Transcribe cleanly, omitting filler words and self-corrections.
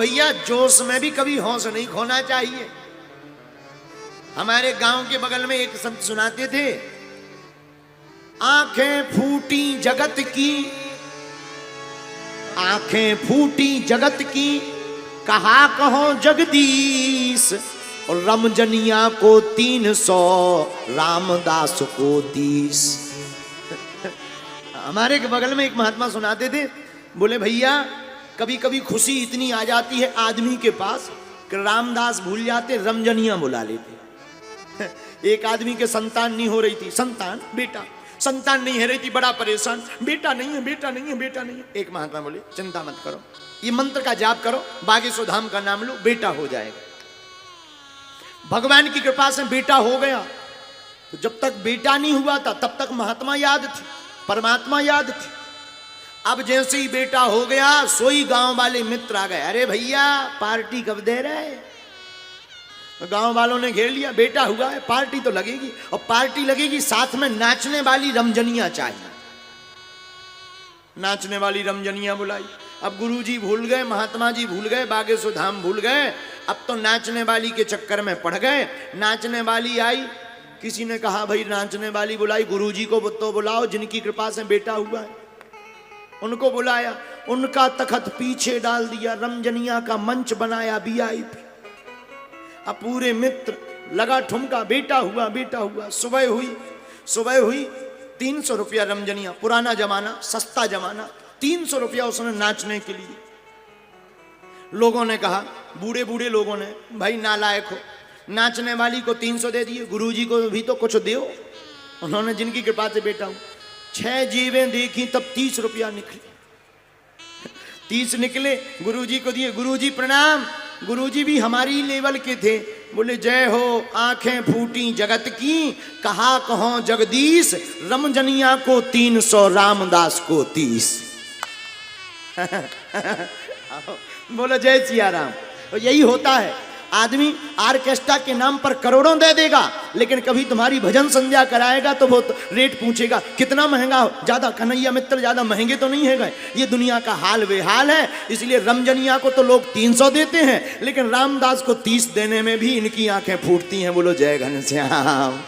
भैया जोश में भी कभी होश नहीं खोना चाहिए। हमारे गांव के बगल में एक संत सुनाते थे, आंखें फूटी जगत की, आंखें फूटी जगत की, कहा कहो जगदीश, और रमजनिया को 300 रामदास को 30। हमारे बगल में एक महात्मा सुनाते थे, बोले भैया कभी कभी खुशी इतनी आ जाती है आदमी के पास कि रामदास भूल जाते, रमजनिया बुला लेते। एक आदमी के संतान नहीं हो रही थी, संतान नहीं हो रही थी, बड़ा परेशान, बेटा नहीं है, बेटा नहीं है, बेटा नहीं है। एक महात्मा बोले चिंता मत करो, ये मंत्र का जाप करो, बागेश्वर धाम का नाम लो, बेटा हो जाएगा। भगवान की कृपा से बेटा हो गया। तो जब तक बेटा नहीं हुआ था तब तक महात्मा याद थी, परमात्मा याद थी। अब जैसे ही बेटा हो गया सोई गांव वाले मित्र आ गए, अरे भैया पार्टी कब दे रहे? तो गांव वालों ने घेर लिया, बेटा हुआ है पार्टी तो लगेगी, और पार्टी लगेगी साथ में नाचने वाली रमजनिया चाहिए। नाचने वाली रमजनिया बुलाई। अब गुरुजी भूल गए, महात्मा जी भूल गए, बागेश्वर धाम भूल गए, अब तो नाचने वाली के चक्कर में पड़ गए। नाचने वाली आई, किसी ने कहा भाई नाचने वाली बुलाई, गुरुजी को तो बुलाओ जिनकी कृपा से बेटा हुआ है। उनको बुलाया, उनका तखत पीछे डाल दिया, रमजनिया का मंच बनाया VIP। अब पूरे मित्र लगा ठुमका, बेटा हुआ, बेटा हुआ। सुबह हुई 300 रुपया रमजनिया, पुराना जमाना, सस्ता जमाना, 300 रुपया उसने नाचने के लिए। लोगों ने कहा, बूढ़े बूढ़े लोगों ने, भाई नालायक हो, नाचने वाली को 300 दे दिए, गुरुजी को भी तो कुछ दो। उन्होंने जिनकी कृपा से बेटा हूं, 6 जेबें देखी तब 30 रुपया निकले। 30 निकले, गुरुजी को दिए, गुरुजी प्रणाम। गुरुजी भी हमारी लेवल के थे, बोले जय हो, आंखें फूटी जगत की, कहा कहो जगदीश, रमजनिया को 300 रामदास को 30। बोलो जय सिया राम। तो यही होता है, आदमी ऑर्केस्ट्रा के नाम पर करोड़ों दे देगा, लेकिन कभी तुम्हारी भजन संध्या कराएगा तो वो रेट पूछेगा कितना महंगा हो। ज्यादा कन्हैया मित्र ज्यादा महंगे तो नहीं है गए, ये दुनिया का हाल बेहाल है। इसलिए रमजनिया को तो लोग 300 देते हैं, लेकिन रामदास को 30 देने में भी इनकी आंखें फूटती हैं। बोलो जय घनश्याम।